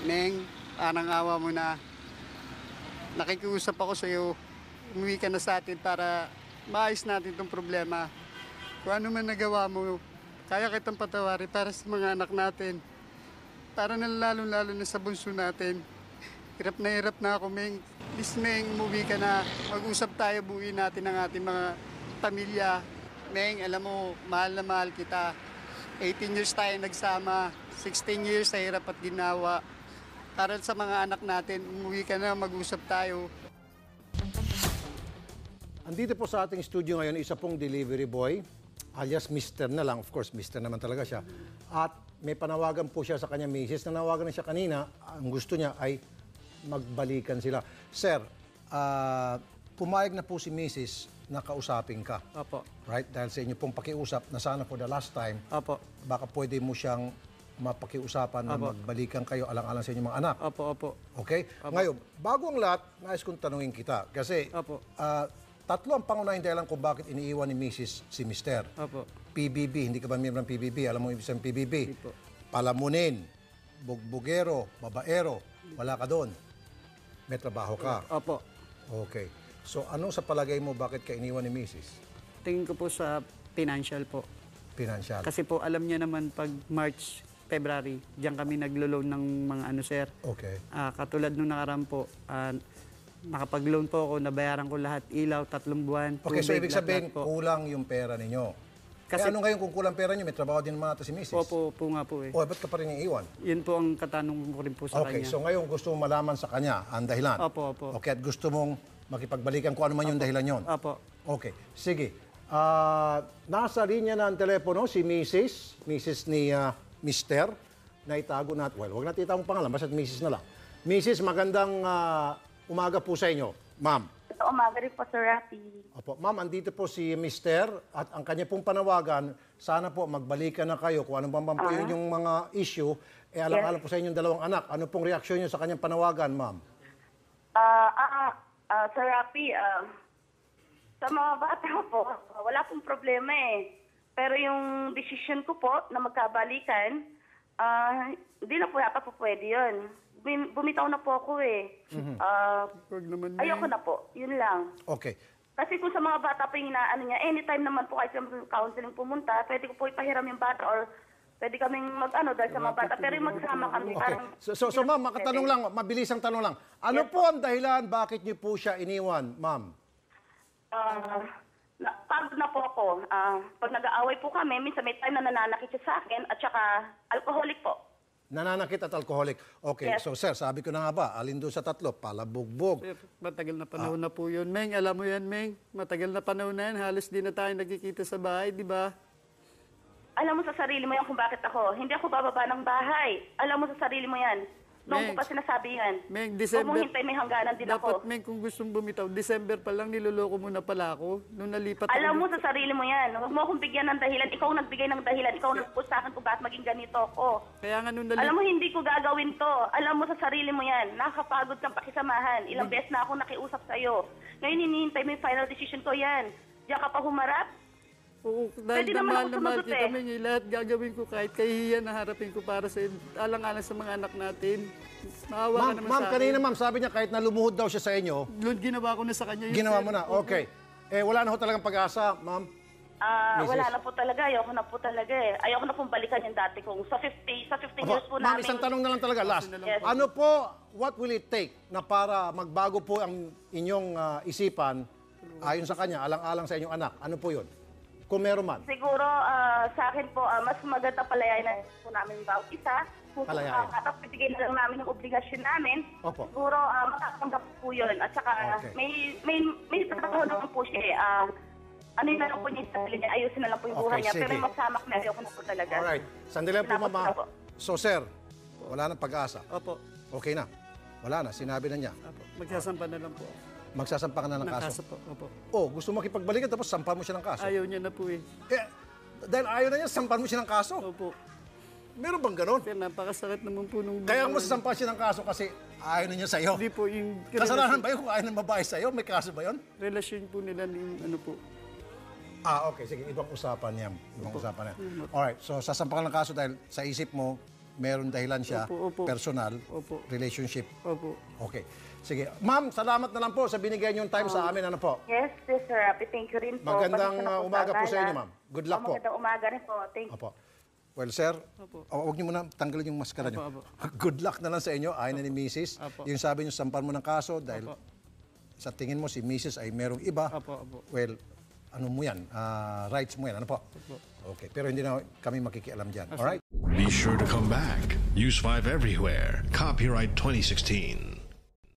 Neng, parang awa mo na. Nakikiusap ako sa iyo. Umuwi ka na sa atin para maayos natin itong problema. Kung ano man nagawa mo, kaya kitang patawarin para sa mga anak natin. Para na lalo-lalo na sa bunso natin. Hirap na ako, Meng. Please, Meng, umuwi ka na. Mag-usap tayo, buuin natin ang ating mga pamilya. Meng, alam mo, mahal na mahal kita. 18 years tayo nagsama. 16 years sa hirap at ginawa. Para sa mga anak natin, umuwi ka na, mag-usap tayo. Andito po sa ating studio ngayon, isa pong delivery boy, alias Mr. na lang. Of course, Mr. naman talaga siya. At may panawagan po siya sa kanya misis. Nanawagan na siya kanina. Ang gusto niya ay magbalikan sila. Sir, pumayag na po si misis na kausapin ka. Opo. Right? Dahil sa inyo pong pakiusap na sana for the last time, Opo. baka pwede mo siyang mapakiusapan na magbalikan kayo alang-alang sa inyong mga anak. Opo, opo. Okay? Opo. Ngayon, bago ang lahat, nais kong tanungin kita. Kasi Opo. Tatlo ang pangunahing dahilan kung bakit iniiwan ni Mrs. si Mr. Opo. PBB, hindi ka ba miyembro ng PBB? Alam mo ibig sabihin PBB? Opo. Palamunin, bugbugero, babaero, wala ka doon. May trabaho ka. Opo. Okay. So, ano sa palagay mo bakit ka iniwan ni Mrs.? Tingin ko po sa financial po. Financial. Kasi po alam niya naman pag March, February, diyan kami naglo-loan ng mga ano, sir. Okay. Katulad nung nakaraan po, nakapag-loan po ako, nabayaran ko lahat, ilaw, 3 buwan. Okay, so tubig, ibig sabihin, lahat po. kulang yung pera ninyo. Kasi ano ngayon kung kulang pera niyo, may trabaho din naman ata si Mrs. Opo, po nga po eh. O, ba't ka pa rin iiwan? Yun po ang katanungan ko rin po sa Okay, kanya. so ngayon gusto mong malaman sa kanya ang dahilan. Opo, opo. Okay, at gusto mong makipagbalikan kung ano man yung dahilan yon. Opo. Okay, sige. Nasa linya na ang telepono si Mrs. ni Mr. na itago natin. Well, huwag natin itagong pangalan, basta Mrs. na lang. Mrs., magandang umaga po sa inyo, ma'am. Umaga rin po, Sir Rafi. Opo, ma'am, andito po si Mr. at ang kanya pong panawagan, sana po magbalikan na kayo kung ano bang po yung mga issue, alam-alam po sa inyong dalawang anak. Ano pong reaksyon niyo sa kanyang panawagan, ma'am? Sir Rafi, sa mga bata po, wala pong problema eh. Pero yung decision ko po na magkabalikan, hindi na po yata po pwede yun. Bumitaw na po ako eh. Ayoko na po. Yun lang. Okay. Kasi kung sa mga bata po yung inaano niya, anytime naman po kahit sa counseling pumunta, pwede ko po ipahiram yung bata or pwede kaming mag-ano dahil sa mga bata. Pero yung magsama kami Okay. parang... So ma'am, makatanong lang, mabilisang tanong lang. Ano po ang dahilan bakit niyo po siya iniwan, ma'am? Pagod na po ako. Pag nag-aaway po kami, minsan may time na nananakit siya sa akin at saka alcoholic po. Nananakit at alcoholic. Okay, Yes. so sir, sabi ko na nga ba, alin doon sa tatlo, palabugbog. Sir, matagal na panahon na po yun, Meng. Alam mo yan, Meng. Matagal na panahon na yan. Halos di na tayo nagkikita sa bahay, di ba? Alam mo sa sarili mo yan kung bakit ako. Hindi ako bababa ng bahay. Alam mo sa sarili mo yan. Noong ko pa sinasabi yan. Meng, Huwag December. mong hintay, may hangganan din Dapat, ako. Meng, kung gustong bumitaw, December pa lang, niloloko mo na pala ako. Nung nalipat Alam ako. mo sa sarili mo yan. Huwag mo akong bigyan ng dahilan. Ikaw ang nagbigay ng dahilan. Ikaw ang nagpush sa akin kung bakit maging ganito ako. Kaya nga nung Alam mo, hindi ko gagawin to. Alam mo sa sarili mo yan. Nakakapagod kang pakisamahan. Ilang beses na ako nakiusap sa'yo. Ngayon, hinihintay mo yung final decision ko yan. Diyan ka pa humarap. Oo, dahil Pwede naman mahal ako na mahal sumagot kita, eh. Meng. Lahat gagawin ko kahit kahihiyan na harapin ko para sa alang-alang sa mga anak natin. Maawa ka naman Ma'am, sa kanina akin. ma'am, sabi niya kahit na lumuhod daw siya sa inyo, Ginawa ko na sa kanya yun. ginawa sir. mo na. Okay. Wala na ho talagang pag-asa, ma'am. Mrs. Wala na po talaga. Ayoko na po talaga eh. Ayoko na pong balikan yung dati kong. Sa 15 years po Ma'am, namin. isang tanong na lang talaga, last. Yes. Ano po, what will it take na para magbago po ang inyong isipan ayon sa kanya, alang-alang sa inyong anak? Ano po yun? Kung meron man. Siguro sa akin po, mas maganda palayain na po namin bawat isa. Kung Palayain. bigay na lang namin ng obligasyon namin, Opo. siguro matatanggap po yun. At saka Okay. may trabaho naman po siya eh. Ano yun na lang po niya sa sarili niya, ayusin na lang po yung buhay Okay, niya. Pero sige. yung magsamak na ayoko na po talaga. Alright. Sandali lang po, Tinapos mama. na po. So, sir, wala nang pag-asa. Opo. Okay na. Wala na. Sinabi na niya. Opo. Magsasampa na lang po. Magsasampa ka na ng Ng kaso. kaso po. Opo. Oh, gusto mo makipagbalikan tapos sampan mo siya ng kaso. Ayaw niya na po eh. Dahil ayaw na niya, sampan mo siya ng kaso. Opo. Meron bang ganon? Sir, napakasakit naman po nung... Kaya mo sasampan siya ng kaso kasi ayaw na niya sa'yo. Hindi po yung... Kasalanan ba yun kung ayaw ng babae sa'yo? May kaso ba yun? Relasyon po nila yung ano po. Okay. Sige. Ibang usapan yan. Ibang usapan yan. Alright. So, sasampan ka ng kaso dahil sa isip mo, meron dahilan siya, Opo. personal, Opo. relationship. Opo. Okay. Sige. Ma'am, salamat na lang po sa binigay niyong time sa amin. Ano po? Yes, sir. Happy, thank you rin po. Magandang Pasensya na po umaga po sa abala. inyo, ma'am. Good luck po. Magandang umaga rin po. Thank you. Opo. Well, sir, Opo. huwag niyo muna tanggalin yung maskara niyo. Opo, Good luck na lang sa inyo. Ayon na ni Mrs. Opo. Yung sabi niyo, sampan mo ng kaso dahil Opo. sa tingin mo si Mrs. ay merong iba. Opo. Well, ano mo yan? Rights mo yan. Ano po? Okay. Pero hindi na kami makikialam dyan. Alright? Be sure to come back. Use 5 everywhere. Copyright 2016.